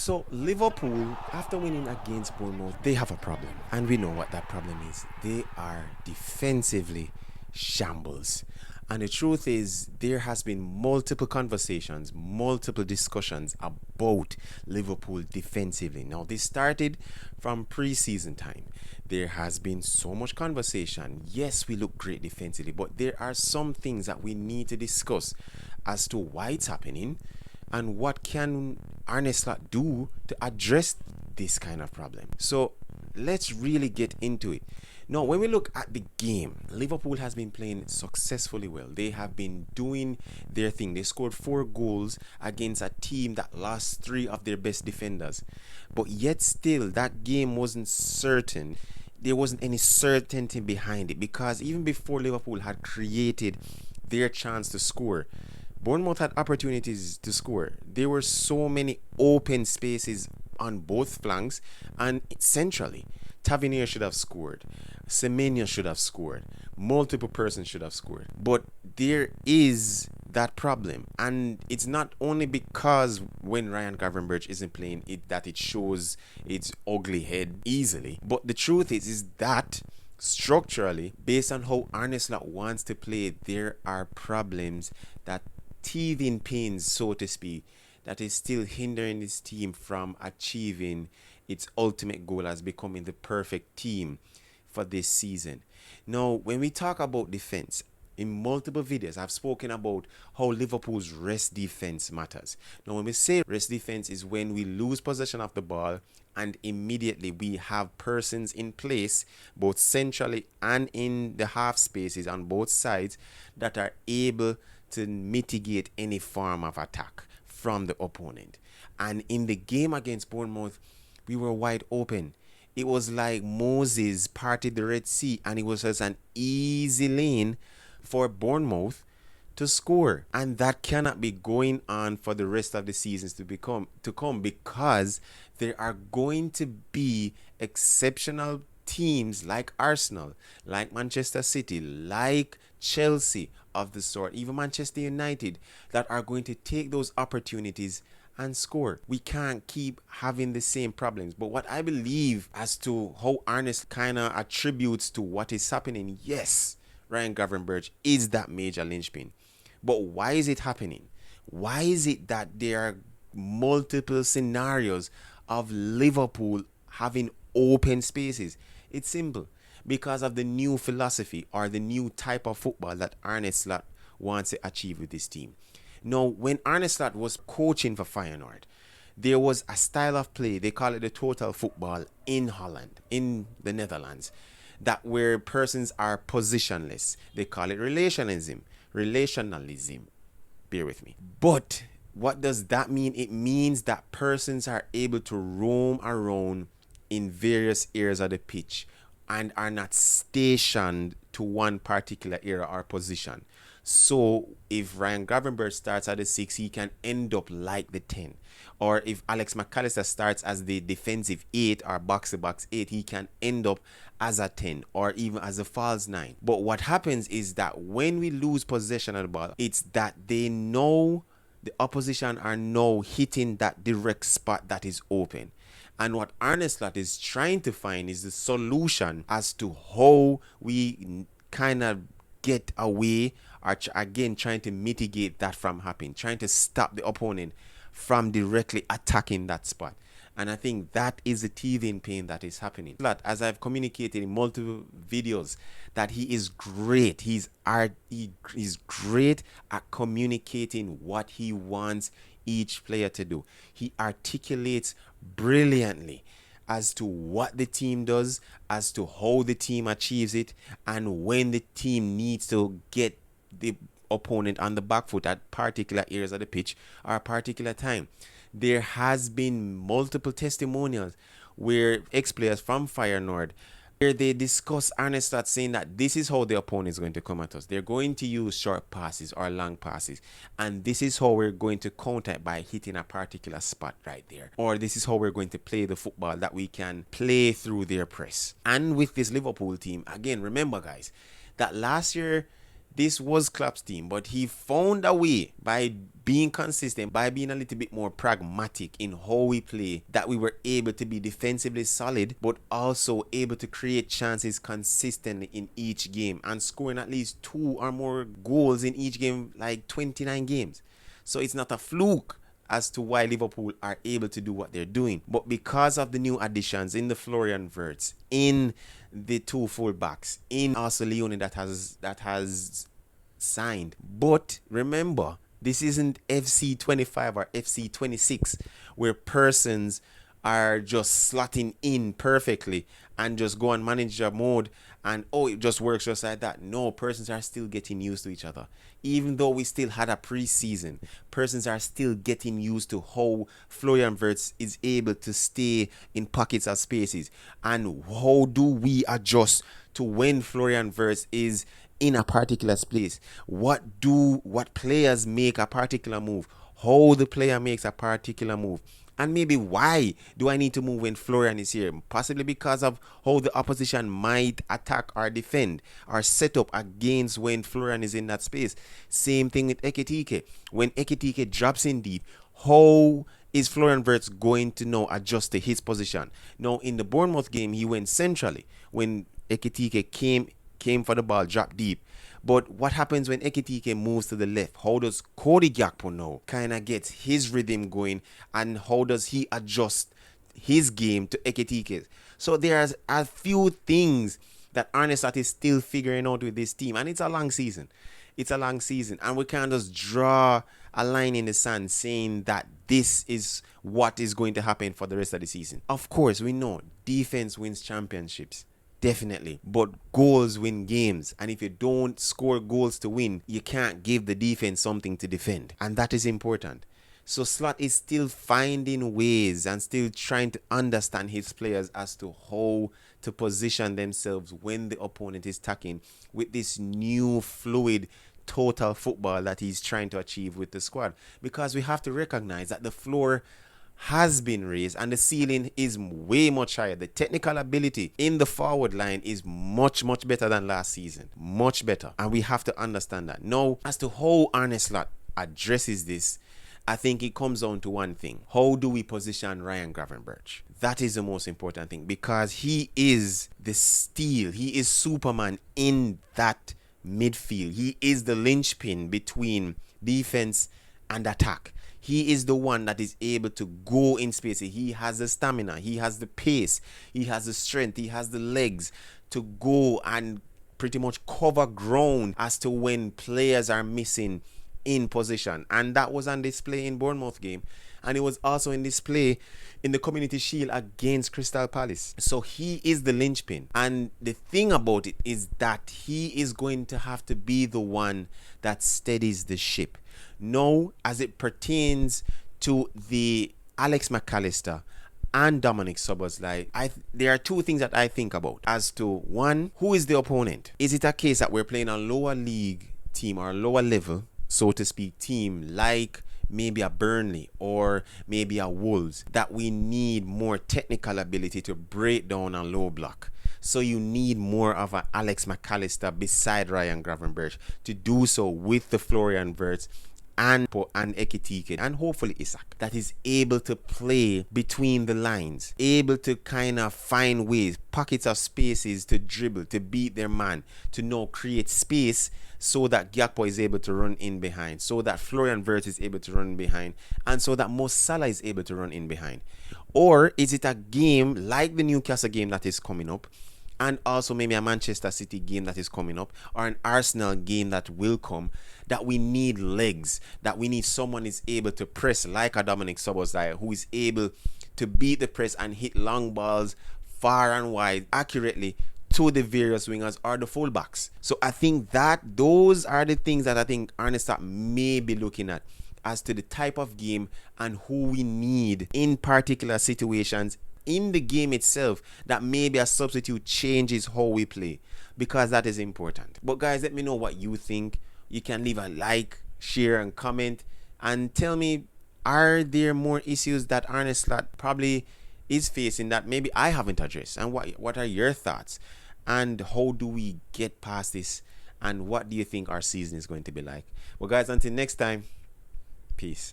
So Liverpool, after winning against Bournemouth, they have a problem, and we know what that problem is. They are defensively shambles. And the truth is, there has been multiple conversations, multiple discussions about Liverpool defensively. Now, this started from pre-season time. There has been so much conversation. Yes, we look great defensively, but there are some things that we need to discuss as to why it's happening and what can Arne Slot do to address this kind of problem. So let's really get into it. Now, when we look at the game, Liverpool has been playing successfully well. They have been doing their thing. They scored 4 goals against a team that lost 3 of their best defenders. But yet still, that game wasn't certain. There wasn't any certainty behind it, because even before Liverpool had created their chance to score, Bournemouth had opportunities to score. There were so many open spaces on both flanks and centrally. Tavernier should have scored. Semenyo should have scored. Multiple persons should have scored. But there is that problem. And it's not only because when Ryan Gravenberch isn't playing it that it shows its ugly head easily. But the truth is that structurally, based on how Arne Slot wants to play, there are problems, that teething pains, so to speak, that is still hindering this team from achieving its ultimate goal as becoming the perfect team for this season. Now, when we talk about defense, in multiple videos, I've spoken about how Liverpool's rest defense matters. Now, when we say rest defense is when we lose possession of the ball and immediately we have persons in place, both centrally and in the half spaces on both sides, that are able to mitigate any form of attack from the opponent. And in the game against Bournemouth, we were wide open. It was like Moses parted the Red Sea, and it was just an easy lane for Bournemouth to score. And that cannot be going on for the rest of the seasons to come, because there are going to be exceptional teams like Arsenal, like Manchester City, like Chelsea of the sort, even Manchester United, that are going to take those opportunities and score. We can't keep having the same problems. But what I believe as to how Ernest kind of attributes to what is happening, yes, Ryan Gravenberch is that major linchpin. But why is it happening? Why is it that there are multiple scenarios of Liverpool having open spaces? It's simple. Because of the new philosophy or the new type of football that Arne Slot wants to achieve with this team. Now, when Arne Slot was coaching for Feyenoord, there was a style of play, they call it the total football in Holland, in the Netherlands, that where persons are positionless. They call it relationalism. Bear with me. But what does that mean? It means that persons are able to roam around in various areas of the pitch and are not stationed to one particular area or position. So if Ryan Gravenberch starts at the 6, he can end up like the 10. Or if Alex McAllister starts as the defensive 8 or box-to-box 8, he can end up as a 10 or even as a false 9. But what happens is that when we lose possession of the ball, it's that they know the opposition are now hitting that direct spot that is open. And what Arne Slot is trying to find is the solution as to how we kind of get away, or again trying to mitigate that from happening, trying to stop the opponent from directly attacking that spot. And I think that is the teething pain that is happening. As I've communicated in multiple videos, that he is great. He's great at communicating what he wants each player to do. He articulates brilliantly as to what the team does, as to how the team achieves it, and when the team needs to get the opponent on the back foot at particular areas of the pitch or a particular time. There has been multiple testimonials where ex-players from Feyenoord, where they discuss Arne Slot saying that this is how the opponent is going to come at us. They're going to use short passes or long passes, and this is how we're going to counter it by hitting a particular spot right there. Or this is how we're going to play the football that we can play through their press. And with this Liverpool team, again, remember guys, that last year This was Klopp's team, but he found a way by being consistent, by being a little bit more pragmatic in how we play, that we were able to be defensively solid, but also able to create chances consistently in each game and scoring at least 2 or more goals in each game, like 29 games. So it's not a fluke as to why Liverpool are able to do what they're doing. But because of the new additions in the Florian Wirtz, in the two fullbacks, in also Leone that has signed. But remember, this isn't FC 25 or FC 26 where persons are just slotting in perfectly and just go on manager mode and oh, it just works just like that. No, persons are still getting used to each other. Even though we still had a preseason, persons are still getting used to how Florian Wirtz is able to stay in pockets of spaces, and how do we adjust to when Florian Wirtz is in a particular place. What players make a particular move, how the player makes a particular move, and maybe why do I need to move when Florian is here? Possibly because of how the opposition might attack or defend or set up against when Florian is in that space. Same thing with Ekitike. When Ekitike drops in deep, how is Florian Wirtz going to now adjust to his position? Now, in the Bournemouth game, he went centrally when Ekitike came for the ball, dropped deep. But what happens when Ekitike moves to the left? How does Cody Gakpo now kind of get his rhythm going, and how does he adjust his game to Ekitike's? So there's a few things that Arne Slot is still figuring out with this team, and it's a long season. It's a long season, and we can't just draw a line in the sand saying that this is what is going to happen for the rest of the season. Of course, we know defense wins championships. Definitely. But goals win games. And if you don't score goals to win, you can't give the defense something to defend. And that is important. So Slot is still finding ways and still trying to understand his players as to how to position themselves when the opponent is attacking with this new fluid total football that he's trying to achieve with the squad. Because we have to recognize that the floor has been raised and the ceiling is way much higher. The technical ability in the forward line is much better than last season. Much better. And we have to understand that. Now, as to how Arne Slot addresses this, I think it comes down to one thing. How do we position Ryan Gravenberch? That is the most important thing, because he is the steel. He is Superman in that midfield. He is the linchpin between defense and attack. He is the one that is able to go in space. He has the stamina. He has the pace. He has the strength. He has the legs to go and pretty much cover ground as to when players are missing in position. And that was on display in Bournemouth game. And it was also in display in the Community Shield against Crystal Palace. So he is the linchpin. And the thing about it is that he is going to have to be the one that steadies the ship. Now, as it pertains to the Alex McAllister and Dominic Szoboszlai, there are two things that I think about. As to one, who is the opponent? Is it a case that we're playing a lower league team or lower level, so to speak, team like maybe a Burnley or maybe a Wolves, that we need more technical ability to break down a low block? So you need more of an Alex McAllister beside Ryan Gravenberch to do so with the Florian Wirtz and Ekitike and hopefully Isak, that is able to play between the lines, able to kind of find ways, pockets of spaces to dribble, to beat their man, to now create space so that Gakpo is able to run in behind, so that Florian Wirtz is able to run behind, and so that Mo Salah is able to run in behind? Or is it a game like the Newcastle game that is coming up, and also maybe a Manchester City game that is coming up, or an Arsenal game that will come, that we need legs, that we need someone is able to press like a Dominic Szoboszlai, who is able to beat the press and hit long balls far and wide accurately to the various wingers or the fullbacks. So I think that those are the things that I think Arne Slot may be looking at as to the type of game and who we need in particular situations in the game itself, that maybe a substitute changes how we play, because that is important. But guys, let me know what you think. You can leave a like, share and comment, and tell me, are there more issues that Arne Slot probably is facing that maybe I haven't addressed, and what are your thoughts, and how do we get past this And what do you think our season is going to be like? Well, guys, until next time, peace.